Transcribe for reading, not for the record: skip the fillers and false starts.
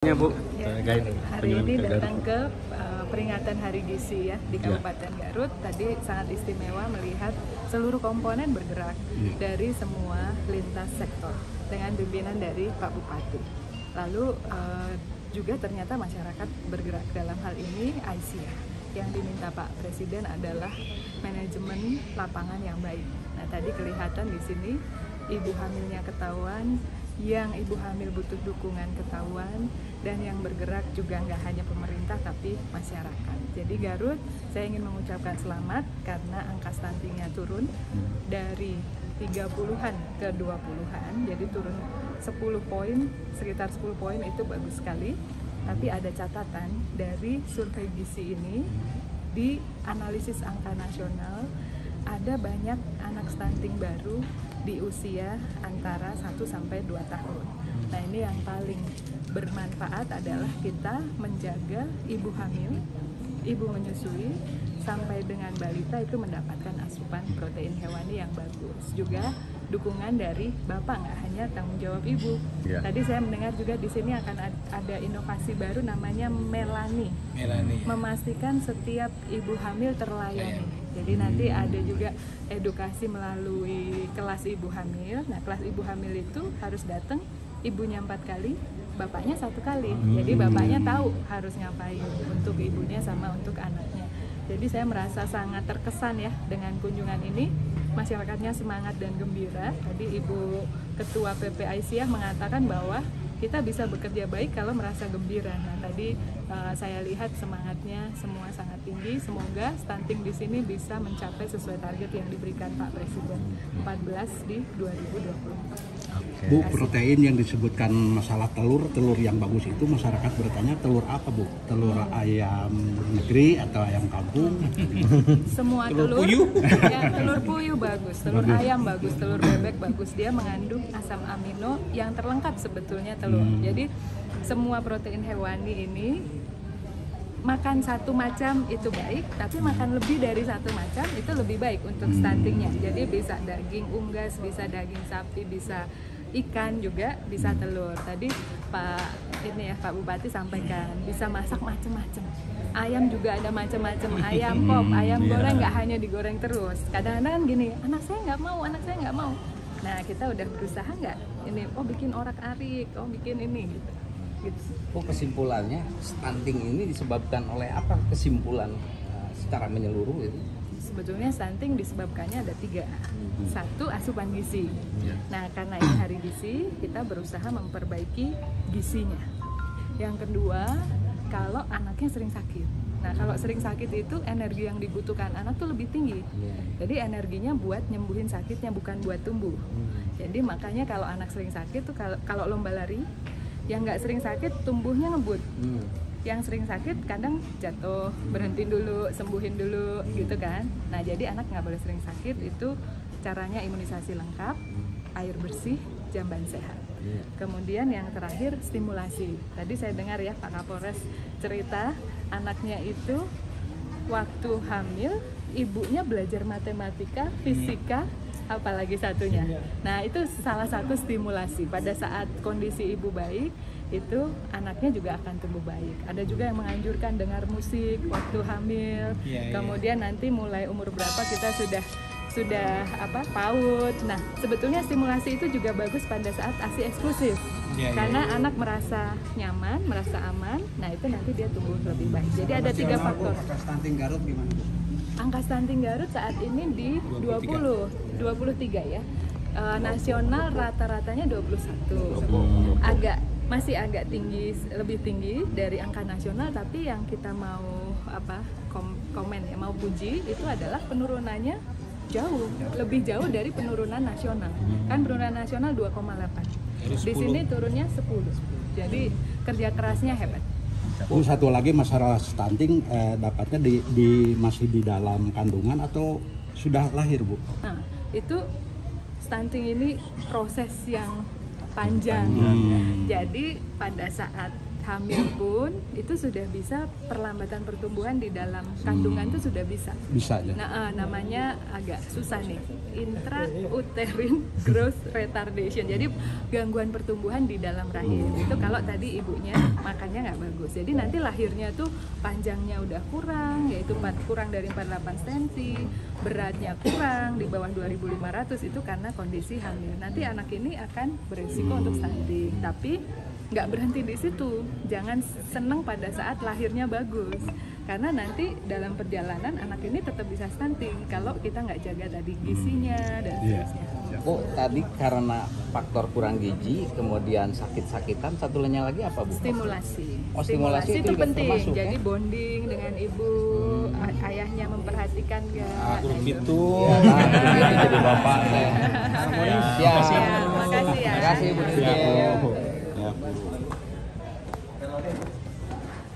Ya Bu, Ya, terkait hari ini kunjungan ke datang Garut. ke peringatan Hari Gizi ya di Kabupaten Garut. Tadi sangat istimewa melihat seluruh komponen bergerak dari semua lintas sektor dengan pimpinan dari Pak Bupati. Lalu juga ternyata masyarakat bergerak dalam hal ini Aisyah. Yang diminta Pak Presiden adalah manajemen lapangan yang baik. Nah, tadi kelihatan di sini ibu hamilnya ketahuan, yang ibu hamil butuh dukungan ketahuan, dan yang bergerak juga nggak hanya pemerintah tapi masyarakat. Jadi Garut, saya ingin mengucapkan selamat karena angka stuntingnya turun dari 30-an ke 20-an, jadi turun 10 poin, sekitar 10 poin itu bagus sekali. Tapi ada catatan dari survei gizi ini, di analisis angka nasional, ada banyak anak stunting baru di usia antara 1 sampai 2 tahun. Nah, ini yang paling bermanfaat adalah kita menjaga ibu hamil, ibu menyusui, sampai dengan balita itu mendapatkan asupan protein hewani yang bagus. Juga dukungan dari bapak, nggak hanya tanggung jawab ibu. Ya. Tadi saya mendengar juga di sini akan ada inovasi baru namanya Melani. Memastikan setiap ibu hamil terlayani. Jadi nanti ada juga edukasi melalui kelas ibu hamil. Nah, kelas ibu hamil itu harus datang ibunya 4 kali, bapaknya 1 kali. Jadi bapaknya tahu harus ngapain untuk ibunya sama untuk anaknya. Jadi saya merasa sangat terkesan ya dengan kunjungan ini. Masyarakatnya semangat dan gembira. Tadi Ibu Ketua PP Aisyah mengatakan bahwa kita bisa bekerja baik kalau merasa gembira. Nah, tadi saya lihat semangatnya semua sangat tinggi. Semoga stunting di sini bisa mencapai sesuai target yang diberikan Pak Presiden 14 di 2024. Bu, protein yang disebutkan masalah telur yang bagus itu masyarakat bertanya telur apa Bu? Telur ayam negeri atau ayam kampung? Semua telur ya, telur puyuh bagus, telur ayam bagus, telur bebek bagus. Dia mengandung asam amino yang terlengkap sebetulnya telur. Jadi semua protein hewani ini makan satu macam itu baik, tapi makan lebih dari satu macam itu lebih baik untuk stuntingnya. Jadi bisa daging unggas, bisa daging sapi, bisa ikan, juga bisa telur. Tadi Pak Bupati sampaikan bisa masak macam-macam. Ayam juga ada macam-macam, ayam pop, ayam goreng, nggak hanya digoreng terus. Kadang-kadang kan gini, anak saya nggak mau. Nah, kita udah berusaha nggak? Ini, bikin orak-arik, bikin ini gitu. Kesimpulannya stunting ini disebabkan oleh apa? Kesimpulan secara menyeluruh itu? Sebetulnya stunting disebabkannya ada 3. 1, asupan gizi. Nah, karena ini hari gizi, kita berusaha memperbaiki gizinya. Yang kedua, kalau anaknya sering sakit. Nah, kalau sering sakit itu energi yang dibutuhkan anak tuh lebih tinggi. Jadi energinya buat nyembuhin sakitnya, bukan buat tumbuh. Jadi makanya kalau anak sering sakit tuh kalau lomba lari, yang nggak sering sakit tumbuhnya ngebut. Yang sering sakit kadang jatuh, berhenti dulu, sembuhin dulu gitu kan. Nah, jadi anak nggak boleh sering sakit. Itu caranya imunisasi lengkap, air bersih, jamban sehat. Kemudian yang terakhir stimulasi. Tadi saya dengar ya Pak Kapolres cerita anaknya itu waktu hamil ibunya belajar matematika, fisika, apalagi satunya. Nah, itu salah satu stimulasi. Pada saat kondisi ibu baik, itu anaknya juga akan tumbuh baik. Ada juga yang menganjurkan dengar musik waktu hamil. Kemudian nanti mulai umur berapa kita sudah PAUD. Nah, sebetulnya stimulasi itu juga bagus pada saat ASI eksklusif. Karena anak merasa nyaman, merasa aman. Nah, itu nanti dia tumbuh lebih baik. Jadi ada 3 faktor. Angka stunting Garut gimana Bu? Angka stunting Garut saat ini di 23 ya. Nasional rata-ratanya 21. Masih agak tinggi, lebih tinggi dari angka nasional, tapi yang kita mau komen ya, mau puji itu adalah penurunannya lebih jauh dari penurunan nasional. Kan penurunan nasional 2,8. Di sini turunnya 10. Jadi kerja kerasnya hebat. Bu, satu lagi masalah stunting dapatnya masih di dalam kandungan atau sudah lahir Bu? Nah, itu stunting ini proses yang panjang. Jadi pada saat hamil pun itu sudah bisa perlambatan pertumbuhan di dalam kandungan itu sudah bisa. Bisa ya. Nah, namanya agak susah nih, intrauterine growth retardation. Jadi gangguan pertumbuhan di dalam rahim. Itu kalau tadi ibunya makannya nggak bagus. Jadi nanti lahirnya tuh panjangnya udah kurang, yaitu kurang dari 48 cm, beratnya kurang di bawah 2.500 itu karena kondisi hamil. Nanti anak ini akan beresiko untuk stunting. Tapi nggak berhenti di situ, jangan seneng pada saat lahirnya bagus, karena nanti dalam perjalanan anak ini tetap bisa stunting kalau kita nggak jaga tadi gizinya dan seterusnya. Bu, tadi karena faktor kurang gizi, kemudian sakit-sakitan, satu lainnya lagi apa, Bu? Stimulasi. Oh, stimulasi itu juga penting. termasuk, Jadi ya? bonding dengan ibu, ayahnya memperhatikan nggak? Gitu. Ya, nah, itu jadi bapak. Harmonis. Ya, Ya, makasih ya. makasih Bu. Ya, Bu.